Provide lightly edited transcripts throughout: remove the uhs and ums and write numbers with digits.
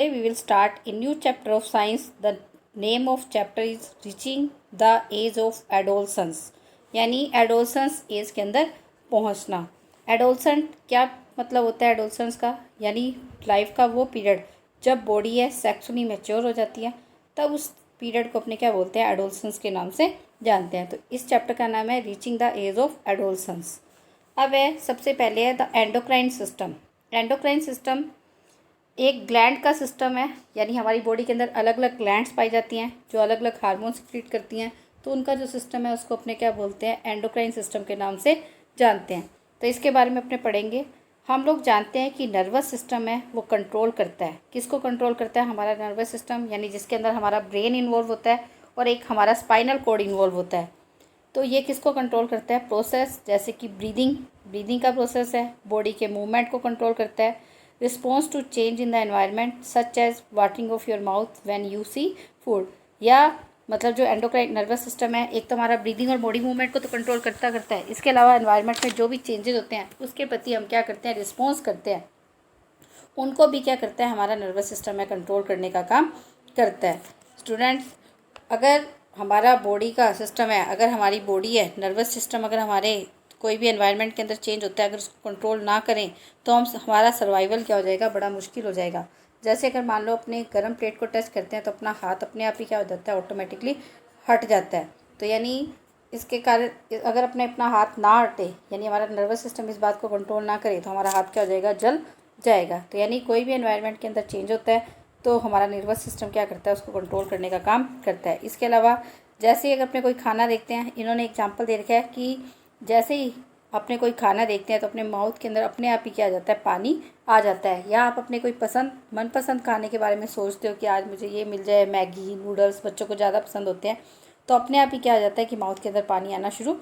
Today we will start a new chapter of science. The name of chapter is Reaching the Age of Adolescence. यानी adolescence as के अंदर पहुंचना। Adolescent क्या मतलब होता है एडोलसेंस का, यानी लाइफ का वो पीरियड जब बॉडी है सेक्सुअली मैच्योर हो जाती है, तब उस पीरियड को अपने क्या बोलते हैं, एडोलसेंस के नाम से जानते हैं। तो इस चैप्टर का नाम है reaching the age of adolescence. अब है सबसे पहले है the endocrine system. Endocrine system एक ग्लैंड का सिस्टम है, यानी हमारी बॉडी के अंदर अलग अलग ग्लैंड्स पाई जाती हैं जो अलग अलग हार्मोन सिक्रीट करती हैं। तो उनका जो सिस्टम है उसको अपने क्या बोलते हैं, एंडोक्राइन सिस्टम के नाम से जानते हैं। तो इसके बारे में अपने पढ़ेंगे। हम लोग जानते हैं कि नर्वस सिस्टम है वो कंट्रोल करता है, किसको कंट्रोल करता है, हमारा नर्वस सिस्टम, यानी जिसके अंदर हमारा ब्रेन इन्वॉल्व होता है और एक हमारा स्पाइनल कॉर्ड इन्वॉल्व होता है। तो ये किसको कंट्रोल करता है, प्रोसेस जैसे कि ब्रीदिंग का प्रोसेस है, बॉडी के मूवमेंट को कंट्रोल करता है, response to change in the environment such as watering of your mouth when you see food. या मतलब जो एंडोक्राइन नर्वस सिस्टम है, एक तो हमारा ब्रीदिंग और बॉडी मूवमेंट को तो कंट्रोल करता है, इसके अलावा एनवायरनमेंट में जो भी चेंजेस होते हैं उसके प्रति हम क्या करते हैं, रिस्पॉन्स करते हैं, उनको भी क्या करता है हमारा नर्वस सिस्टम में कंट्रोल करने का काम करता है। स्टूडेंट्स, अगर हमारा बॉडी का सिस्टम है, अगर हमारी बॉडी है, नर्वस सिस्टम अगर हमारे कोई भी एनवायरनमेंट के अंदर चेंज होता है, अगर उसको कंट्रोल ना करें तो हमारा सर्वाइवल क्या हो जाएगा, बड़ा मुश्किल हो जाएगा। जैसे अगर मान लो अपने गर्म प्लेट को टच करते हैं तो अपना हाथ अपने आप ही क्या हो जाता है, ऑटोमेटिकली हट जाता है। तो यानी इसके कारण अगर अपना हाथ ना हटे, यानी हमारा नर्वस सिस्टम इस बात को कंट्रोल ना करे, तो हमारा हाथ क्या हो जाएगा, जल जाएगा। तो यानी कोई भी एनवायरनमेंट के अंदर चेंज होता है तो हमारा नर्वस सिस्टम क्या करता है, उसको कंट्रोल करने का काम करता है। इसके अलावा जैसे ही अगर अपने कोई खाना देखते हैं, इन्होंने एग्जांपल दे रखा है कि जैसे ही अपने कोई खाना देखते हैं तो अपने माउथ के अंदर अपने आप ही क्या आ जाता है, पानी आ जाता है। या आप अपने कोई मनपसंद खाने के बारे में सोचते हो कि आज मुझे ये मिल जाए, मैगी नूडल्स बच्चों को ज़्यादा पसंद होते हैं, तो अपने आप ही क्या आ जाता है कि माउथ के अंदर पानी आना शुरू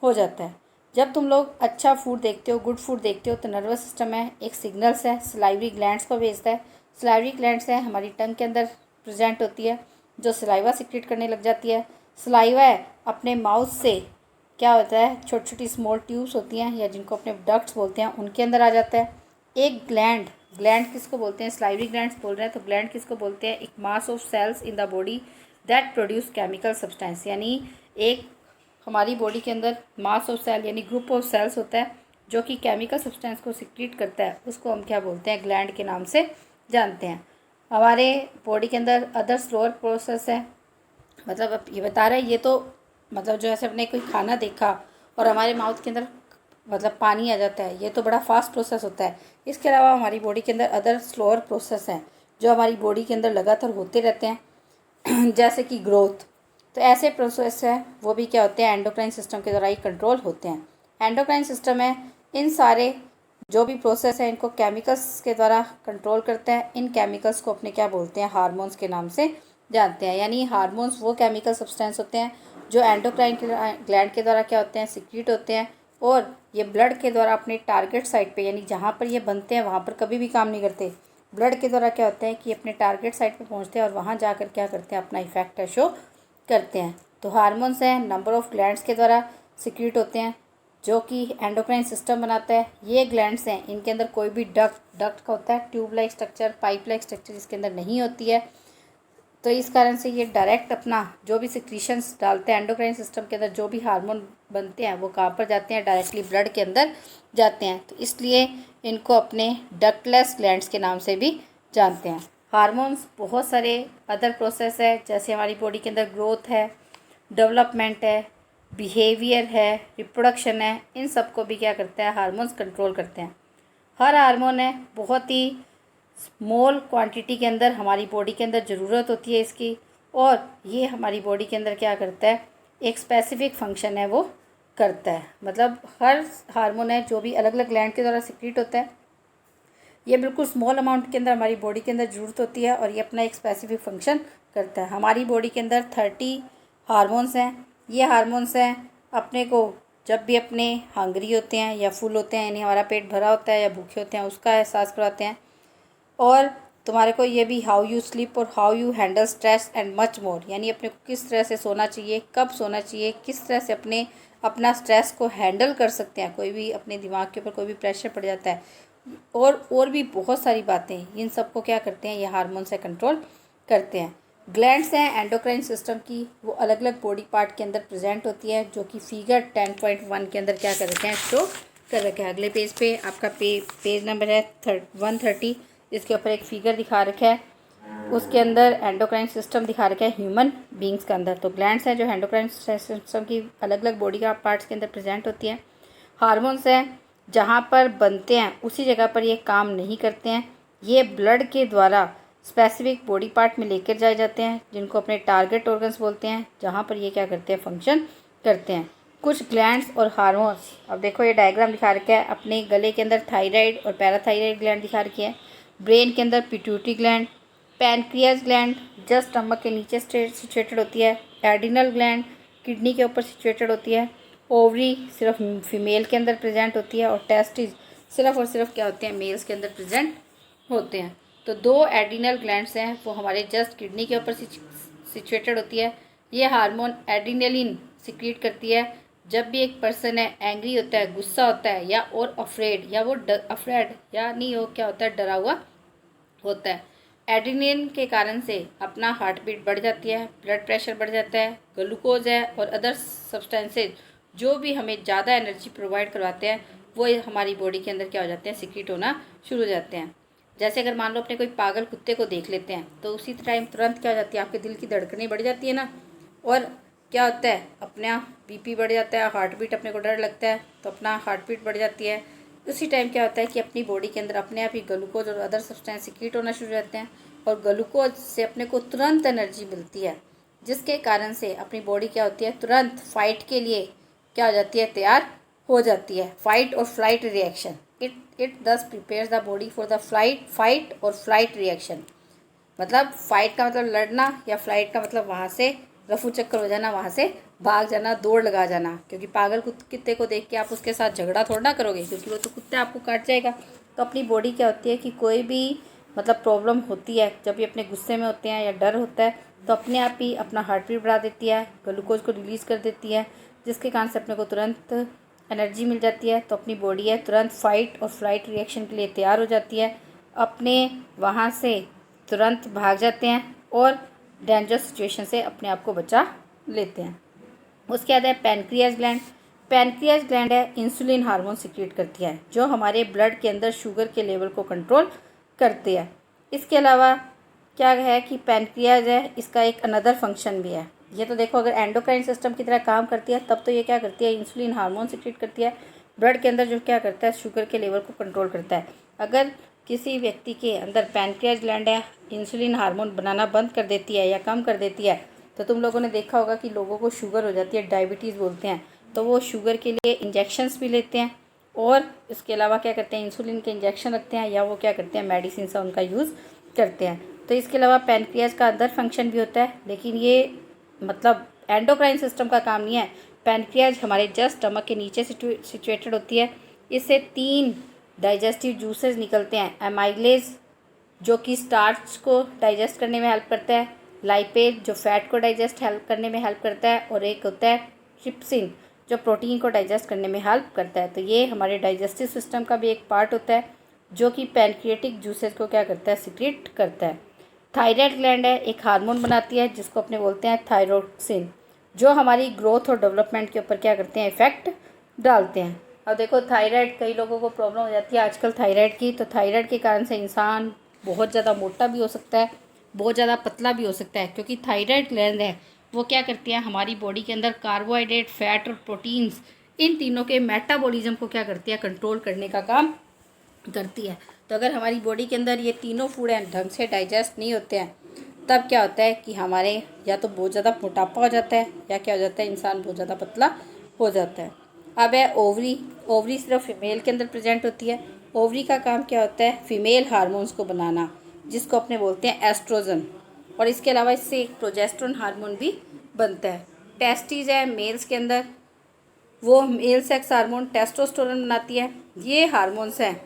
हो जाता है। जब तुम लोग अच्छा फूड देखते हो, गुड फूड देखते हो, तो नर्वस सिस्टम है एक सिग्नल्स है सलाइवरी ग्लैंड्स को भेजता है। सलाइवरी ग्लैंड्स है हमारी टंग के अंदर प्रेजेंट होती है, जो सलाइवा सिक्रेट करने लग जाती है। सलाइवा है अपने माउथ से क्या होता है, छोटी छोटी स्मॉल ट्यूब्स होती हैं या जिनको अपने डक्ट्स बोलते हैं, उनके अंदर आ जाता है। एक ग्लैंड किसको बोलते हैं, सलाइवरी ग्लैंड्स बोल रहे हैं, तो ग्लैंड किसको बोलते हैं, एक mass of cells in the body that produce chemical substance. यानी एक हमारी बॉडी के अंदर मास ऑफ सेल यानी ग्रुप ऑफ सेल्स होता है जो कि केमिकल सब्सटेंस को सिक्रीट करता है, उसको हम क्या बोलते हैं, ग्लैंड के नाम से जानते हैं। हमारे बॉडी के अंदर अदर स्लोअर प्रोसेस है, मतलब अब ये बता रहा है, ये तो मतलब जो ऐसे अपने कोई खाना देखा और हमारे माउथ के अंदर मतलब पानी आ जाता है, ये तो बड़ा फास्ट प्रोसेस होता है। इसके अलावा हमारी बॉडी के अंदर अदर स्लोअर प्रोसेस हैं जो हमारी बॉडी के अंदर लगातार होते रहते हैं जैसे कि ग्रोथ। तो ऐसे प्रोसेस है वो भी क्या होते हैं, एंडोक्राइन सिस्टम के द्वारा ही कंट्रोल होते हैं। एंडोक्राइन सिस्टम है इन सारे जो भी प्रोसेस है इनको केमिकल्स के द्वारा कंट्रोल करते हैं। इन केमिकल्स को अपने क्या बोलते हैं, हार्मोन्स के नाम से जानते हैं। यानी हार्मोन्स वो केमिकल सब्सटेंस होते हैं जो एंडोक्राइन ग्लैंड के द्वारा क्या होते हैं, सिक्रीट होते हैं, और ये ब्लड के द्वारा अपने टारगेट साइट पे, यानी जहाँ पर ये बनते हैं वहाँ पर कभी भी काम नहीं करते। ब्लड के द्वारा क्या होता है कि अपने टारगेट साइट पे पहुँचते हैं और वहाँ जाकर क्या करते हैं, अपना इफेक्ट शो करते हैं। तो हार्मोन्स हैं नंबर ऑफ ग्लैंड्स के द्वारा सिक्रीट होते हैं जो कि एंडोक्राइन सिस्टम बनाता है। ये ग्लैंड्स हैं, इनके अंदर कोई भी डक्ट का होता है, tube like structure, pipe like structure इसके अंदर नहीं होती है। तो इस कारण से ये डायरेक्ट अपना जो भी सिक्रीशंस डालते हैं एंडोक्राइन सिस्टम के अंदर, जो भी हार्मोन बनते हैं वो कहाँ पर जाते हैं, डायरेक्टली ब्लड के अंदर जाते हैं। तो इसलिए इनको अपने डक्टलेस ग्लैंड्स के नाम से भी जानते हैं। हार्मोन्स बहुत सारे अदर प्रोसेस है, जैसे हमारी बॉडी के अंदर ग्रोथ है, डेवलपमेंट है, बिहेवियर है, रिप्रोडक्शन है, इन सब को भी क्या करता है, हार्मोन्स कंट्रोल करते हैं। हर हार्मोन है बहुत ही स्मॉल क्वांटिटी के अंदर हमारी बॉडी के अंदर ज़रूरत होती है इसकी, और ये हमारी बॉडी के अंदर क्या करता है, एक स्पेसिफिक फंक्शन है वो करता है। मतलब हर हार्मोन है जो भी अलग अलग ग्लैंड के द्वारा सिक्रीट होता है, ये बिल्कुल स्मॉल अमाउंट के अंदर हमारी बॉडी के अंदर ज़रूरत होती है और ये अपना एक स्पेसिफिक फंक्शन करता है। हमारी बॉडी के अंदर 30 हार्मोन्स हैं। ये हार्मोन्स हैं अपने को जब भी अपने हंग्री होते हैं या फुल होते हैं, यानी हमारा पेट भरा होता है या भूखे होते हैं, उसका एहसास कराते हैं। और तुम्हारे को ये भी हाउ यू स्लीप और how you handle stress and much more, यानी अपने को किस तरह से सोना चाहिए, कब सोना चाहिए, किस तरह से अपना स्ट्रेस को हैंडल कर सकते हैं। कोई भी अपने दिमाग के ऊपर कोई भी प्रेशर पड़ जाता है और भी बहुत सारी बातें, इन सबको क्या करते हैं, ये हार्मोन से कंट्रोल करते हैं। ग्लैंड्स हैं एंडोक्राइन सिस्टम की, वो अलग अलग बॉडी पार्ट के अंदर प्रेजेंट होती है, जो कि फिगर 10.1 के अंदर क्या कर रखे हैं, शो कर रखे हैं। अगले पेज पे आपका पेज नंबर है 130, इसके ऊपर एक फिगर दिखा रखा है, उसके अंदर एंडोक्राइन सिस्टम दिखा रखा है ह्यूमन बींग्स के अंदर। तो ग्लैंड्स हैं जो एंडोक्राइन सिस्टम की अलग अलग बॉडी का पार्ट्स के अंदर प्रेजेंट होती हैं। हार्मोन्स हैं जहाँ पर बनते हैं उसी जगह पर ये काम नहीं करते हैं, ये ब्लड के द्वारा स्पेसिफिक बॉडी पार्ट में लेकर जाए जाते हैं, जिनको अपने टारगेट ऑर्गन्स बोलते हैं, जहाँ पर ये क्या करते हैं, फंक्शन करते हैं। कुछ ग्लैंड्स और हार्मोन्स, अब देखो ये डायग्राम दिखा रखा है, अपने गले के अंदर थायराइड और पैराथायराइड ग्लैंड दिखा रखी है, ब्रेन के अंदर pituitary gland, pancreas gland just stomach के नीचे सिचुएटेड होती है, एडिनल ग्लैंड किडनी के ऊपर सिचुएटेड होती है, ओवरी सिर्फ फीमेल के अंदर प्रेजेंट होती है, और टेस्टिस सिर्फ और सिर्फ क्या होते हैं, मेल्स के अंदर प्रेजेंट होते हैं। तो 2 एडिनल ग्लैंड्स हैं, वो हमारे जस्ट किडनी के ऊपर सिचुएटेड होती है। ये हार्मोन एड्रेनलिन सिक्रीट करती है जब भी एक पर्सन है एंग्री होता है, गुस्सा होता है, या और अफ्रेड, या वो अफ्रेड या नहीं हो क्या होता है, डरा हुआ होता है। एड्रेनलिन के कारण से अपना हार्ट बीट बढ़ जाती है, ब्लड प्रेशर बढ़ जाता है, ग्लूकोज है और अदर सब्सटेंसेज जो भी हमें ज़्यादा एनर्जी प्रोवाइड करवाते हैं, वो हमारी बॉडी के अंदर क्या हो जाते हैं, सिक्रीट होना शुरू हो जाते हैं। जैसे अगर मान लो अपने कोई पागल कुत्ते को देख लेते हैं, तो उसी टाइम तुरंत क्या हो जाती है, आपके दिल की धड़कनें बढ़ जाती है ना, और क्या होता है, अपना बीपी बढ़ जाता है, हार्ट बीट, अपने को डर लगता है तो अपना हार्ट बीट बढ़ जाती है। उसी टाइम क्या होता है कि अपनी बॉडी के अंदर अपने आप ही ग्लूकोज और अदर सब्सटेंस सिक्रीट होना शुरू हो जाते हैं, और ग्लूकोज से अपने को तुरंत एनर्जी मिलती है, जिसके कारण से अपनी बॉडी क्या होती है, तुरंत फाइट के लिए क्या हो जाती है, तैयार हो जाती है। फाइट और फ्लाइट रिएक्शन, इट दस prepares the body for the fight और फ्लाइट रिएक्शन। मतलब फाइट का मतलब लड़ना, या फ्लाइट का मतलब वहाँ से रफू चक्कर हो जाना, वहाँ से भाग जाना, दौड़ लगा जाना। क्योंकि पागल कुत्ते को देख के आप उसके साथ झगड़ा थोड़ा ना करोगे, क्योंकि वो तो कुत्ते आपको काट जाएगा। तो अपनी बॉडी क्या होती है कि कोई भी मतलब प्रॉब्लम होती है, जब भी अपने गुस्से में होते हैं या डर होता है, तो अपने आप ही अपना हार्ट बीट बढ़ा देती है, ग्लूकोज को रिलीज़ कर देती है, जिसके कारण से अपने को तुरंत एनर्जी मिल जाती है। तो अपनी बॉडी है तुरंत फाइट और फ्लाइट रिएक्शन के लिए तैयार हो जाती है, अपने वहाँ से तुरंत भाग जाते हैं और डेंजरस सिचुएशन से अपने आप को बचा लेते हैं। उसके बाद है पैनक्रियाज ग्लैंड। पैनक्रियाज ग्लैंड है इंसुलिन हार्मोन सिक्रीट करती है, जो हमारे ब्लड के अंदर शुगर के लेवल को कंट्रोल करते हैं। इसके अलावा क्या है कि पैनक्रियाज है, इसका एक अनदर फंक्शन भी है। ये तो देखो अगर एंडोक्राइन सिस्टम की तरह काम करती है, तब तो ये क्या करती है, इंसुलिन हार्मोन सिक्रीट करती है ब्लड के अंदर, जो क्या करता है, शुगर के लेवल को कंट्रोल करता है। अगर किसी व्यक्ति के अंदर पैनक्रियाज ग्लैंड है इंसुलिन हार्मोन बनाना बंद कर देती है या कम कर देती है, तो तुम लोगों ने देखा होगा कि लोगों को शुगर हो जाती है, डायबिटीज़ बोलते हैं, तो वो शुगर के लिए इंजेक्शन्स भी लेते हैं, और इसके अलावा क्या करते हैं, इंसुलिन के इंजेक्शन रखते हैं, या वो क्या करते हैं, मेडिसिन से उनका यूज़ करते हैं। तो इसके अलावा पैनक्रियाज का अदर फंक्शन भी होता है, लेकिन ये मतलब एंडोक्राइन सिस्टम का काम नहीं है। पैनक्रियाज हमारे जस्ट स्टमक के नीचे सिचुएटेड होती है। इससे 3 डाइजेस्टिव जूसेस निकलते हैं, एमाइलेज जो कि स्टार्च को डाइजेस्ट करने में हेल्प करता है, लाइपेज जो फैट को डाइजेस्ट हेल्प करने में हेल्प करता है, और एक होता है ट्रिप्सिन जो प्रोटीन को डाइजेस्ट करने में हेल्प करता है। तो ये हमारे डाइजेस्टिव सिस्टम का भी एक पार्ट होता है, जो कि पैनक्रियाटिक जूसेस को क्या करता है, सिक्रीट करता है। थायराइड ग्लैंड है, एक हार्मोन बनाती है जिसको अपने बोलते हैं थायरोक्सिन, जो हमारी ग्रोथ और डेवलपमेंट के ऊपर क्या करते हैं, इफेक्ट डालते हैं। अब देखो थायराइड, कई लोगों को प्रॉब्लम हो जाती है आजकल थायराइड की, तो थायराइड के कारण से इंसान बहुत ज़्यादा मोटा भी हो सकता है, बहुत ज़्यादा पतला भी हो सकता है, क्योंकि थायराइड ग्लैंड है वो क्या करती है, हमारी बॉडी के अंदर कार्बोहाइड्रेट, फैट और प्रोटीन्स, इन तीनों के मेटाबॉलिज्म को क्या करती है, कंट्रोल करने का काम करती है। तो अगर हमारी बॉडी के अंदर ये तीनों फूड हैं ढंग से डाइजेस्ट नहीं होते हैं, तब क्या होता है कि हमारे या तो बहुत ज़्यादा मोटापा हो जाता है, या क्या हो जाता है, इंसान बहुत ज़्यादा पतला हो जाता है। अब है ओवरी। ओवरी सिर्फ फीमेल के अंदर प्रेजेंट होती है। ओवरी का काम क्या होता है, फीमेल हार्मोन्स को बनाना, जिसको अपने बोलते हैं एस्ट्रोजन, और इसके अलावा इससे एक प्रोजेस्टेरोन हार्मोन भी बनता है। टेस्टिस है मेल्स के अंदर, वो मेल सेक्स हार्मोन टेस्टोस्टेरोन बनाती है। ये हार्मोन्स हैं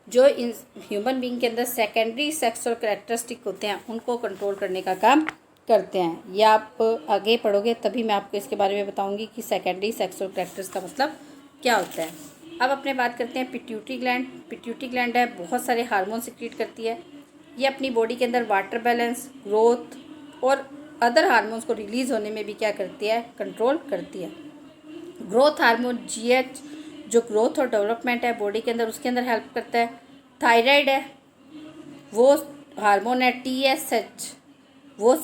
जो इन ह्यूमन बीइंग के अंदर सेकेंडरी सेक्सुअल कैरेक्टरिस्टिक होते हैं, उनको कंट्रोल करने का काम करते हैं। या आप आगे पढ़ोगे तभी मैं आपको इसके बारे में बताऊंगी कि सेकेंडरी सेक्सुअल कैरेक्टर्स का मतलब क्या होता है। अब अपने बात करते हैं पिट्यूटरी ग्लैंड। पिट्यूटरी ग्लैंड है, बहुत सारे हार्मोन सिक्रीट करती है। ये अपनी बॉडी के अंदर वाटर बैलेंस, ग्रोथ और अदर हार्मोन्स को रिलीज़ होने में भी क्या करती है, कंट्रोल करती है। ग्रोथ हार्मोन GH जो ग्रोथ और डेवलपमेंट है बॉडी के अंदर, उसके अंदर हेल्प करता है। थायराइड है, वो हार्मोन है TSH, वो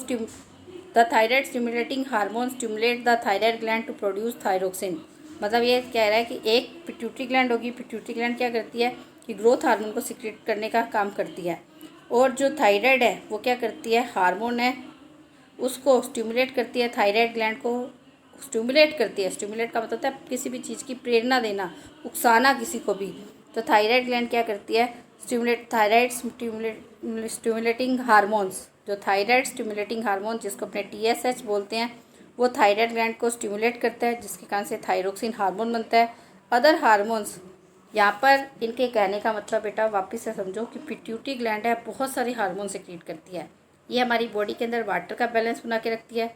the thyroid stimulating hormone stimulate the thyroid gland to produce thyroxine. मतलब ये कह रहा है कि एक पिट्यूटरी ग्लैंड होगी, पिट्यूटरी ग्लैंड क्या करती है कि ग्रोथ हार्मोन को सिक्रेट करने का काम करती है, और जो थायराइड है वो क्या करती है, हार्मोन है उसको स्टिमुलेट करती है, थायराइड ग्लैंड को स्टिमुलेट करती है। स्टिमुलेट का मतलब होता है किसी भी चीज़ की प्रेरणा देना, उकसाना किसी को भी। तो थायराइड ग्लैंड क्या करती है, थायराइड स्टिमुलेटिंग हार्मोन्स, जो थायराइड स्टिमुलेटिंग हार्मोन जिसको अपने TSH बोलते हैं, वो थायराइड ग्लैंड को स्टिमुलेट करता है, जिसके कारण से थायरोक्सिन हार्मोन बनता है। अदर हार्मोन्स, यहाँ पर इनके कहने का मतलब बेटा वापस से समझो कि पिट्यूटरी ग्लैंड है, बहुत सारे हार्मोन सिक्रीट करती है। ये हमारी बॉडी के अंदर वाटर का बैलेंस बना के रखती है,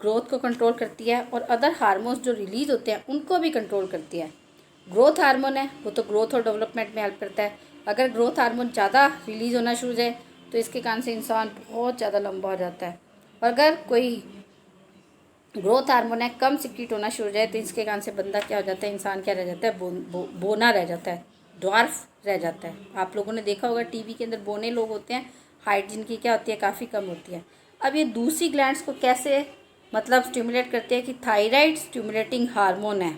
ग्रोथ को कंट्रोल करती है, और अदर हार्मोन्स जो रिलीज़ होते हैं उनको भी कंट्रोल करती है। ग्रोथ हार्मोन है वो तो ग्रोथ और डेवलपमेंट में हेल्प करता है। अगर ग्रोथ हार्मोन ज़्यादा रिलीज़ होना शुरू हो जाए तो इसके कारण से इंसान बहुत ज़्यादा लंबा हो जाता है, और अगर कोई ग्रोथ हार्मोन है कम सिक्रीट होना शुरू हो जाए तो इसके कारण से बंदा क्या हो जाता है, इंसान क्या रह जाता है, बोना रह जाता है, ड्वार्फ रह जाता है। आप लोगों ने देखा होगा टीवी के अंदर बोने लोग होते हैं, हाइट जिनकी क्या होती है, काफ़ी कम होती है। अब ये दूसरी ग्लैंड्स को कैसे मतलब स्टिमुलेट करते हैं कि थायराइड स्टिमुलेटिंग हार्मोन है,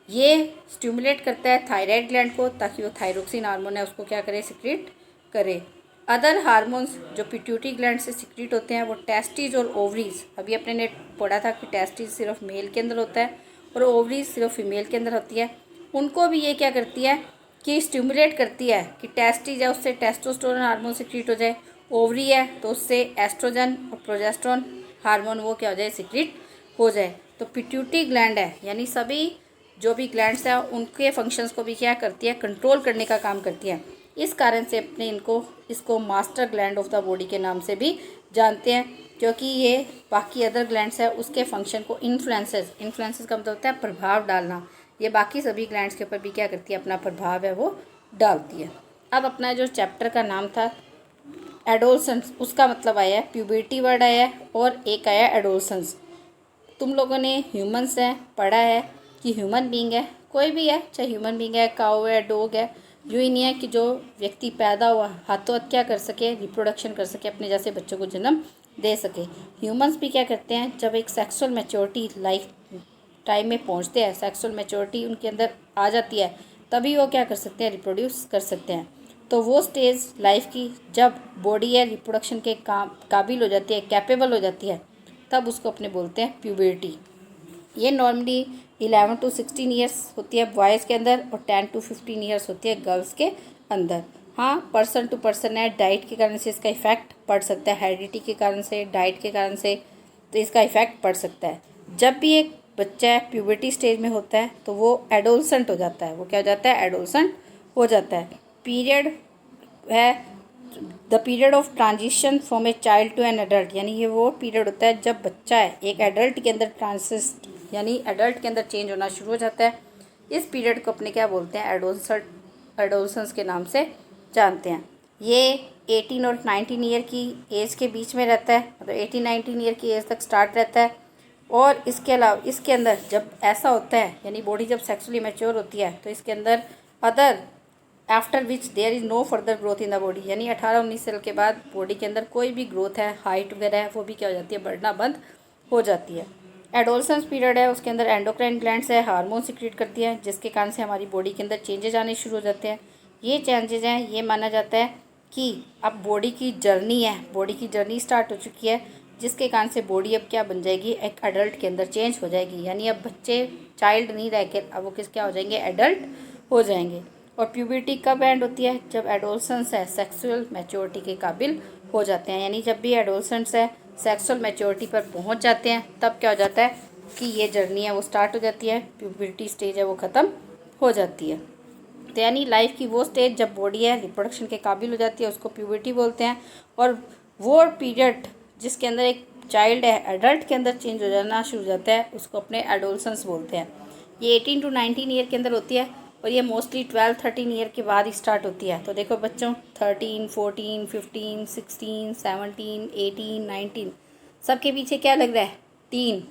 ये स्टिमुलेट करता है थायराइड ग्लैंड को ताकि वो थायरोक्सिन हार्मोन है उसको क्या करे, सिक्रीट करे। अदर हार्मोन्स जो पिट्यूटरी ग्लैंड से सिक्रीट होते हैं वो टेस्टिस और ओवरीज, अभी अपने ने पढ़ा था कि टेस्टिस सिर्फ मेल के अंदर होता है और ओवरीज सिर्फ फीमेल के अंदर होती है, उनको भी ये क्या करती है कि स्टिमुलेट करती है कि टेस्टिस है उससे टेस्टोस्टेरोन हार्मोन सिक्रीट हो जाए, ओवरी है तो उससे एस्ट्रोजन और प्रोजेस्टेरोन हार्मोन वो क्या हो जाए, सिक्रीट हो जाए। तो पिट्यूटरी ग्लैंड है यानी सभी जो भी ग्लैंड्स हैं उनके फंक्शंस को भी क्या करती है, कंट्रोल करने का काम करती है। इस कारण से अपने इसको master gland of the body के नाम से भी जानते हैं, क्योंकि ये बाकी अदर ग्लैंड्स है उसके फंक्शन को इन्फ्लुएंसेस का मतलब होता है प्रभाव डालना, ये बाकी सभी ग्लैंड्स के ऊपर भी क्या करती है, अपना प्रभाव है वो डालती है। अब अपना जो चैप्टर का नाम था एडोलसेंस, उसका मतलब आया है प्यूबर्टी वर्ड आया है, और एक आया एडोलसेंस। तुम लोगों ने ह्यूमंस है पढ़ा है कि ह्यूमन बीइंग है, कोई भी है, चाहे ह्यूमन बीइंग है, काऊ है, डॉग है, यूँ ही नहीं है कि जो व्यक्ति पैदा हुआ हाथों हाथ क्या कर सके, रिप्रोडक्शन कर सके, अपने जैसे बच्चों को जन्म दे सके। ह्यूमंस भी क्या करते हैं, जब एक सेक्सुअल मैच्योरिटी लाइफ टाइम में पहुंचते हैं, सेक्सुअल मैच्योरिटी उनके अंदर आ जाती है, तभी वो क्या कर सकते हैं, रिप्रोड्यूस कर सकते हैं। तो वो स्टेज लाइफ की जब बॉडी है रिप्रोडक्शन के काबिल हो जाती है, कैपेबल हो जाती है, तब उसको अपने बोलते हैं प्यूबर्टी। ये नॉर्मली 11 to 16 ईयर्स होती है बॉयज़ के अंदर और 10 to 15 ईयर्स होती है गर्ल्स के अंदर। हाँ, पर्सन टू पर्सन है, डाइट के कारण से इसका इफ़ेक्ट पड़ सकता है, हेरिडिटी के कारण से, डाइट के कारण से, तो इसका इफ़ेक्ट पड़ सकता है। जब भी एक बच्चा प्यूबर्टी स्टेज में होता है तो वो एडोलसेंट हो जाता है, वो क्या हो जाता है, एडोलसेंट हो जाता है। पीरियड है the period of transition from a child to an adult, यानी ये वो पीरियड होता है जब बच्चा है एक एडल्ट के अंदर ट्रांसिस्ट यानी एडल्ट के अंदर चेंज होना शुरू हो जाता है। इस पीरियड को अपने क्या बोलते हैं, एडोलसेंस के नाम से जानते हैं। ये 18 और 19 ईयर की एज के बीच में रहता है, मतलब 18-19 ईयर की एज तक स्टार्ट रहता है। और इसके अलावा इसके अंदर जब ऐसा होता है यानी बॉडी जब सेक्सुअली मैच्योर होती है तो इसके अंदर other after which there is no further growth in the body, यानी 18-19 साल के बाद बॉडी के अंदर कोई भी ग्रोथ है, हाइट वगैरह है, वो भी क्या हो जाती है, बढ़ना बंद हो जाती है। एडोलसेंस पीरियड है उसके अंदर एंडोक्राइन ग्लैंड्स है, हार्मोन सिक्रीट करती है, जिसके कारण से हमारी बॉडी के अंदर चेंजेज आने शुरू हो जाते हैं। ये चेंजेज हैं, ये माना जाता है कि अब बॉडी की जर्नी है, बॉडी की जर्नी स्टार्ट हो चुकी है, जिसके कारण से बॉडी अब क्या बन जाएगी, एक एडल्ट के अंदर चेंज हो जाएगी, यानी अब बच्चे चाइल्ड नहीं रह के अब वो क्या हो जाएंगे, एडल्ट हो जाएंगे। और प्यूबर्टी कब एंड होती है, जब एडोलसेंस है सेक्सुअल मैच्योरिटी के काबिल हो जाते हैं, यानी जब भी एडोलसेंस है सेक्सुअल मैच्योरिटी पर पहुंच जाते हैं तब क्या हो जाता है कि ये जर्नी है वो स्टार्ट हो जाती है, प्यूबर्टी स्टेज है वो ख़त्म हो जाती है। तो यानी लाइफ की वो स्टेज जब बॉडी है रिप्रोडक्शन के काबिल हो जाती है उसको प्यूबर्टी बोलते हैं, और वो पीरियड जिसके अंदर एक चाइल्ड है एडल्ट के अंदर चेंज हो जाना शुरू हो जाता है उसको अपने एडोलसेंस बोलते हैं। ये 18 to 19 ईयर के अंदर होती है, और ये मोस्टली 12-13 ईयर के बाद ही स्टार्ट होती है। तो देखो बच्चों 13, 14, 15, 16, 17, 18, 19 सबके पीछे क्या लग रहा है? टीन।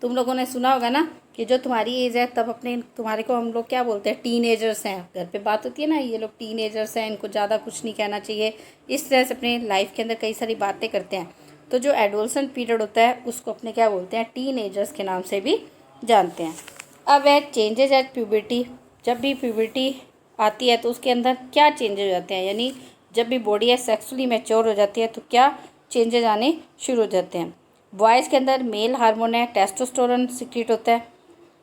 तुम लोगों ने सुना होगा ना कि जो तुम्हारी एज है तब तुम्हारे को हम लोग क्या बोलते हैं? टीनेजर्स हैं। घर पे बात होती है ना, ये लोग टीनेजर्स हैं, इनको ज़्यादा कुछ नहीं कहना चाहिए। इस तरह से अपने लाइफ के अंदर कई सारी बातें करते हैं। तो जो एडोलसेंट पीरियड होता है उसको अपने क्या बोलते हैं? टीनेजर्स के नाम से भी जानते हैं। अब है चेंजेज एट प्यूबर्टी। जब भी प्यूबर्टी आती है तो उसके अंदर क्या चेंजेज हो जाते हैं? यानी जब भी बॉडी है सेक्सुअली मैच्योर हो जाती है तो क्या चेंजेज आने शुरू हो जाते हैं? बॉयज़ के अंदर मेल हार्मोन है टेस्टोस्टेरोन सिक्रीट होता है,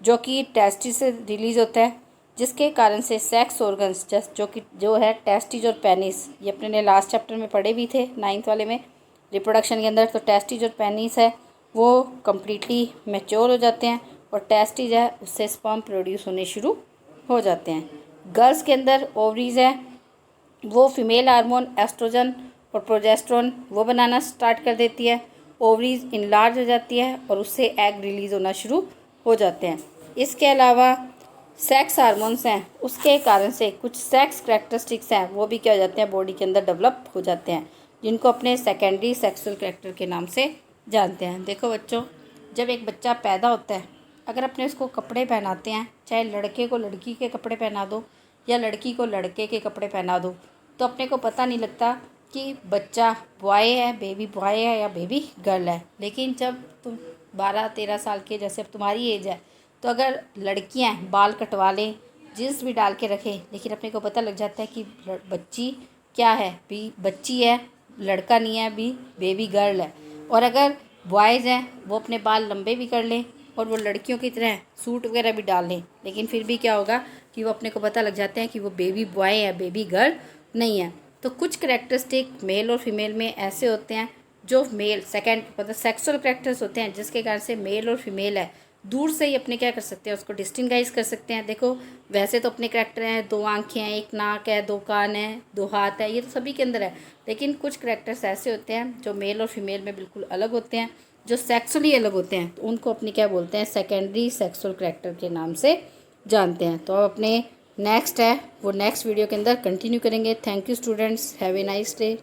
जो कि टेस्टिस से रिलीज होता है, जिसके कारण से सेक्स ऑर्गन्स जो है टेस्टिज और पेनिस, ये अपने ने लास्ट चैप्टर में पढ़े भी थे 9th वाले में रिप्रोडक्शन के अंदर। तो टेस्टिज और पेनिस है वो कम्प्लीटली मैच्योर हो जाते हैं और टेस्टिज है उससे स्पर्म प्रोड्यूस होने शुरू हो जाते हैं। गर्ल्स के अंदर ओवरीज है वो फीमेल हार्मोन एस्ट्रोजन और प्रोजेस्टेरोन वो बनाना स्टार्ट कर देती है। ओवरीज इनलार्ज हो जाती है और उससे एग रिलीज होना शुरू हो जाते हैं। इसके अलावा सेक्स हार्मोन्स हैं उसके कारण से कुछ सेक्स करैक्टरिस्टिक्स हैं वो भी क्या हो जाते हैं? बॉडी के अंदर डेवलप हो जाते हैं, जिनको अपने सेकेंडरी सेक्सुअल करैक्टर के नाम से जानते हैं। देखो बच्चों, जब एक बच्चा पैदा होता है, अगर अपने उसको कपड़े पहनाते हैं, चाहे लड़के को लड़की के कपड़े पहना दो या लड़की को लड़के के कपड़े पहना दो, तो अपने को पता नहीं लगता कि बच्चा बॉय है, बेबी बॉय है या बेबी गर्ल है। लेकिन जब तुम 12-13 साल के, जैसे अब तुम्हारी एज है, तो अगर लड़कियां बाल कटवा लें, जींस भी डाल के रखें, लेकिन अपने को पता लग जाता है कि बच्ची क्या है? भी बच्ची है, लड़का नहीं है, भी बेबी गर्ल है। और अगर बॉयज़ हैं वो अपने बाल लंबे भी कर लें और वो लड़कियों की तरह सूट वगैरह भी डाल लें, लेकिन फिर भी क्या होगा कि वो अपने को पता लग जाते हैं कि वो बेबी बॉय है, बेबी गर्ल नहीं है। तो कुछ करैक्टरिस्टिक मेल और फीमेल में ऐसे होते हैं जो मेल मतलब सेक्सुअल करैक्टर्स होते हैं, जिसके कारण से मेल और फीमेल है दूर से ही अपने क्या कर सकते हैं? उसको डिस्टिंगाइज कर सकते हैं। देखो वैसे तो अपने करैक्टर हैं, 2 आँखें हैं, 1 नाक है, 2 कान है, 2 हाथ है, ये तो सभी के अंदर है। लेकिन कुछ करैक्टर्स ऐसे होते हैं जो मेल और फीमेल में बिल्कुल अलग होते हैं, जो सेक्सुअली अलग होते हैं, तो उनको अपने क्या बोलते हैं? सेकेंडरी सेक्सुअल करैक्टर के नाम से जानते हैं। तो अब अपने नेक्स्ट है वो नेक्स्ट वीडियो के अंदर कंटिन्यू करेंगे। Thank you students, have a nice day.